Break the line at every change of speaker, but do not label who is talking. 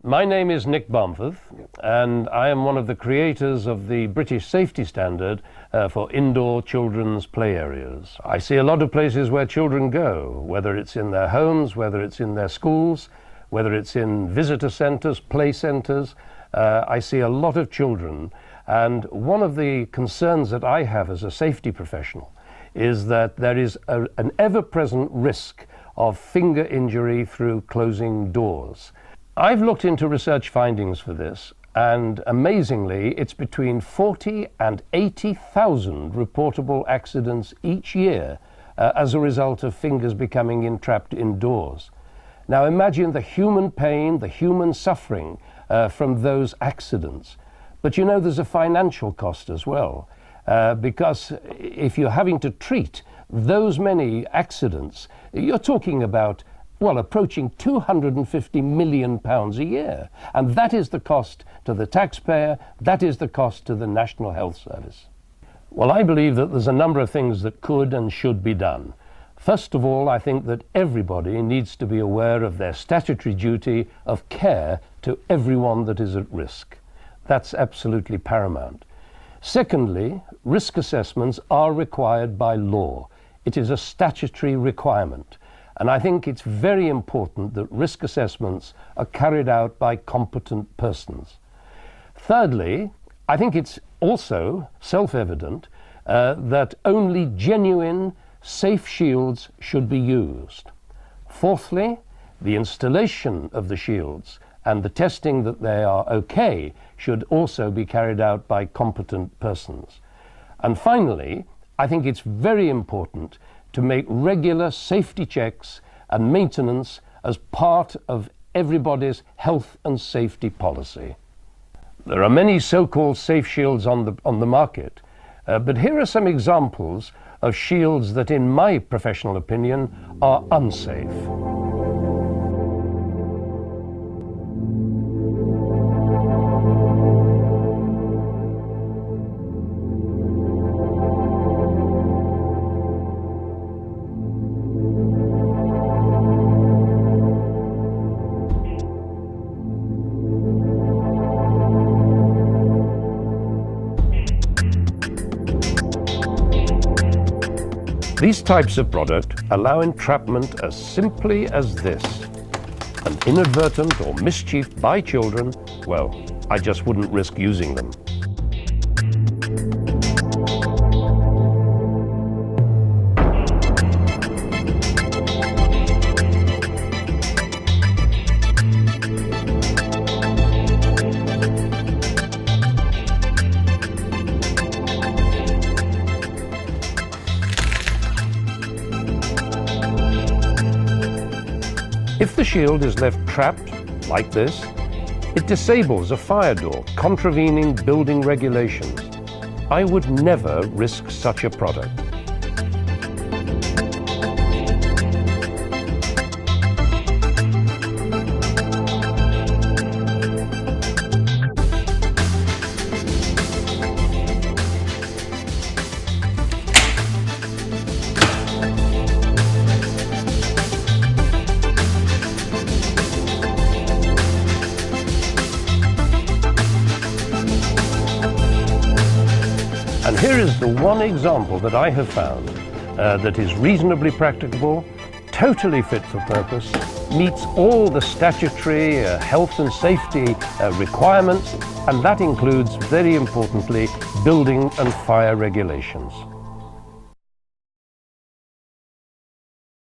My name is Nick Barmforth, and I am one of the creators of the British safety standard for indoor children's play areas. I see a lot of places where children go, whether it's in their homes, whether it's in their schools, whether it's in visitor centres, play centres. I see a lot of children, and one of the concerns that I have as a safety professional is that there is an ever-present risk of finger injury through closing doors. I've looked into research findings for this, and amazingly, it's between 40 and 80,000 reportable accidents each year as a result of fingers becoming entrapped indoors. Now imagine the human pain, the human suffering from those accidents. But you know, there's a financial cost as well, because if you're having to treat those many accidents, you're talking about, well, approaching £250 million a year. And that is the cost to the taxpayer, that is the cost to the National Health Service. Well, I believe that there's a number of things that could and should be done. First of all, I think that everybody needs to be aware of their statutory duty of care to everyone that is at risk. That's absolutely paramount. Secondly, risk assessments are required by law. It is a statutory requirement. And I think it's very important that risk assessments are carried out by competent persons. Thirdly, I think it's also self-evident that only genuine, safe shields should be used. Fourthly, the installation of the shields and the testing that they are okay should also be carried out by competent persons. And finally, I think it's very important to make regular safety checks and maintenance as part of everybody's health and safety policy. There are many so-called safe shields on the market, but here are some examples of shields that, in my professional opinion, are unsafe. These types of product allow entrapment as simply as this. An inadvertent or mischief by children, well, I just wouldn't risk using them. If the shield is left trapped, like this, it disables a fire door, contravening building regulations. I would never risk such a product. And here is the one example that I have found that is reasonably practicable, totally fit for purpose, meets all the statutory health and safety requirements, and that includes, very importantly, building and fire regulations.